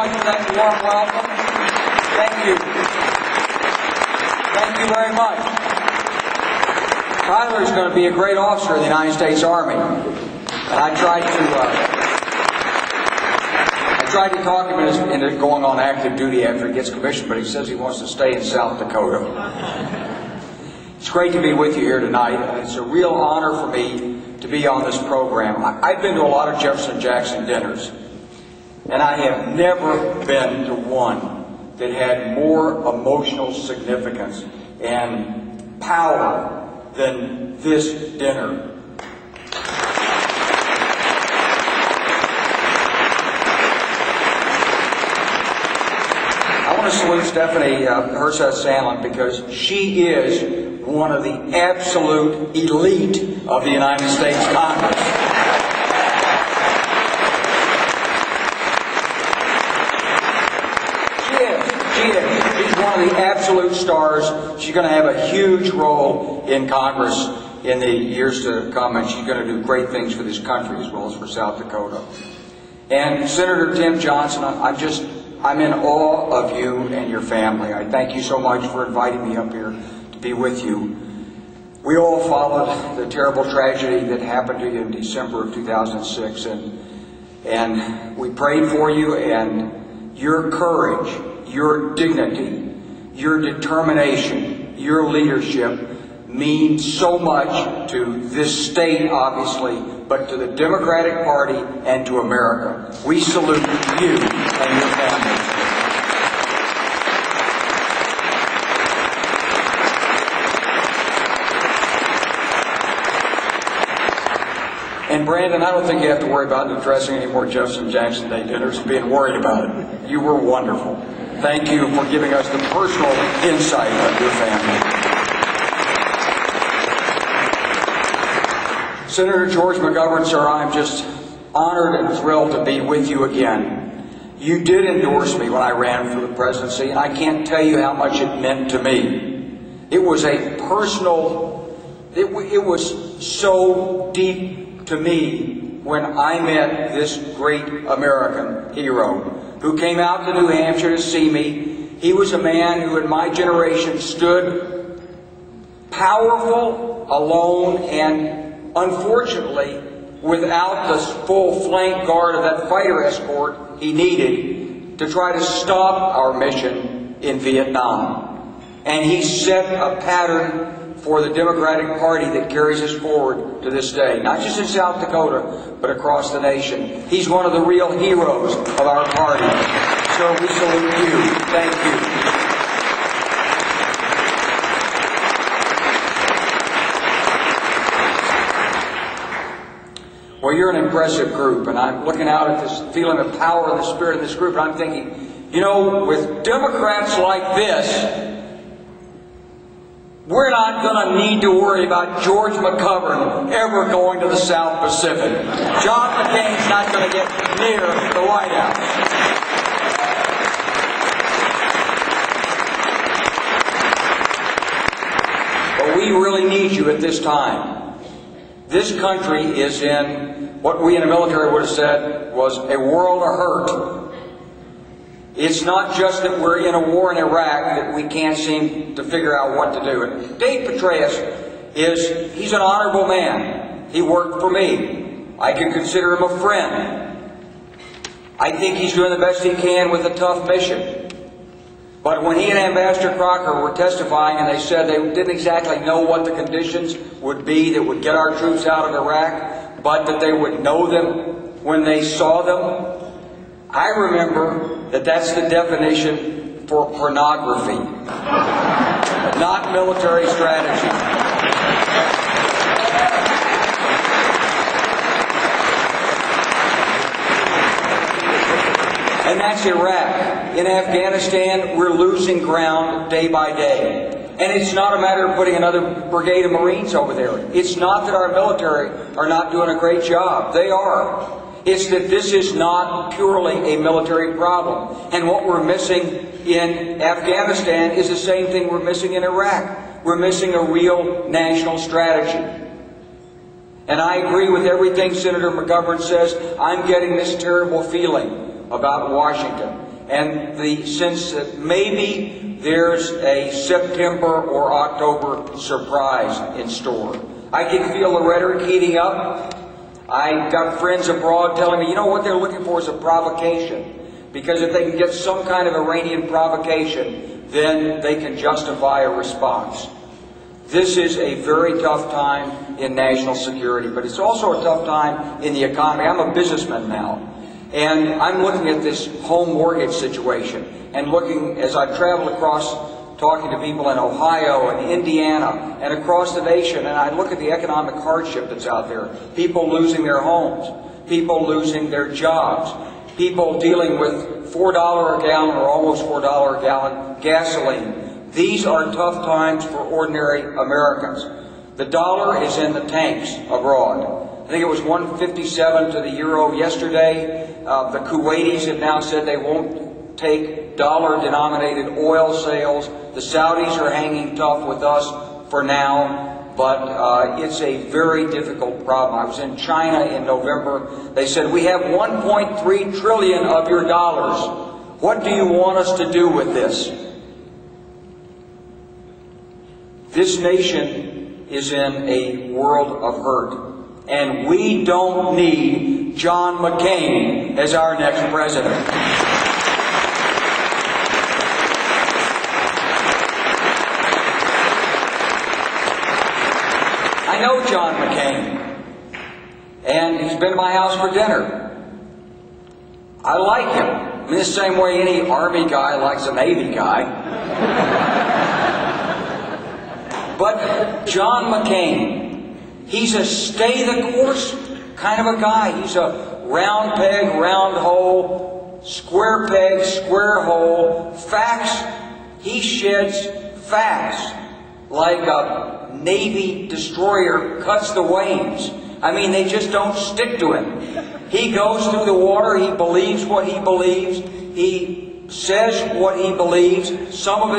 much for that warm welcome. Thank you. Thank you very much. Tyler's going to be a great officer in the United States Army. And I tried to talk him into going on active duty after he gets commissioned, but he says he wants to stay in South Dakota. It's great to be with you here tonight. It's a real honor for me to be on this program. I've been to a lot of Jefferson Jackson dinners, and I have never been to one that had more emotional significance and power than this dinner. I want to salute Stephanie Herseth-Sandlin because she is one of the absolute elite of the United States Congress. She is. She's one of the absolute stars. She's going to have a huge role in Congress in the years to come, and she's going to do great things for this country as well as for South Dakota. And Senator Tim Johnson, I'm in awe of you and your family. I thank you so much for inviting me up here to be with you. We all followed the terrible tragedy that happened to you in December of 2006, and we prayed for you, and your courage, your dignity, your determination, your leadership means so much to this state, obviously, but to the Democratic Party and to America. We salute you and your families. And Brandon, I don't think you have to worry about addressing any more Jefferson Jackson Day dinners and being worried about it. You were wonderful. Thank you for giving us the personal insight of your family. Senator George McGovern, sir, I'm just honored and thrilled to be with you again. You did endorse me when I ran for the presidency, and I can't tell you how much it meant to me. It was a personal, it was so deep to me when I met this great American hero who came out to New Hampshire to see me. He was a man who in my generation stood powerful, alone, and unfortunately, without the full flank guard of that fighter escort he needed to try to stop our mission in Vietnam. And he set a pattern for the Democratic Party that carries us forward to this day, not just in South Dakota, but across the nation. He's one of the real heroes of our party. So we salute you. Thank you. Well, you're an impressive group, and I'm looking out at this feeling of power and the spirit of this group, and I'm thinking, you know, with Democrats like this, we're not going to need to worry about George McGovern ever going to the South Pacific. John McCain's not going to get near the White House. But we really need you at this time. This country is in what we in the military would have said was a world of hurt. It's not just that we're in a war in Iraq that we can't seem to figure out what to do. And Dave Petraeus he's an honorable man. He worked for me. I can consider him a friend. I think he's doing the best he can with a tough mission. But when he and Ambassador Crocker were testifying and they said they didn't exactly know what the conditions would be that would get our troops out of Iraq, but that they would know them when they saw them, I remember that that's the definition for pornography, not military strategy. And that's Iraq. In Afghanistan, we're losing ground day by day. And it's not a matter of putting another brigade of Marines over there. It's not that our military are not doing a great job. They are. It's that this is not purely a military problem. And what we're missing in Afghanistan is the same thing we're missing in Iraq. We're missing a real national strategy. And I agree with everything Senator McGovern says. I'm getting this terrible feeling about Washington. and the sense that maybe there's a September or October surprise in store. I can feel the rhetoric heating up. I got friends abroad telling me, you know, what they're looking for is a provocation. Because if they can get some kind of Iranian provocation, then they can justify a response. This is a very tough time in national security, but it's also a tough time in the economy. I'm a businessman now, and I'm looking at this home mortgage situation and looking, as I've traveled across, talking to people in Ohio and Indiana and across the nation, and I look at the economic hardship that's out there. People losing their homes, people losing their jobs, people dealing with $4 a gallon or almost $4 a gallon gasoline. These are tough times for ordinary Americans. The dollar is in the tanks abroad. I think it was 157 to the euro yesterday. The Kuwaitis have now said they won't take dollar-denominated oil sales. The Saudis are hanging tough with us for now, but it's a very difficult problem. I was in China in November. They said, we have 1.3 trillion of your dollars. What do you want us to do with this? This nation is in a world of hurt, and we don't need John McCain as our next president. I know John McCain, and he's been to my house for dinner. I like him in the same way any Army guy likes a Navy guy. But John McCain, he's a stay-the-course kind of a guy. He's a round peg, round hole, square peg, square hole. Facts, he sheds facts like a Navy destroyer cuts the waves. I mean, they just don't stick to him. He goes through the water, he believes what he believes, he says what he believes. Some of it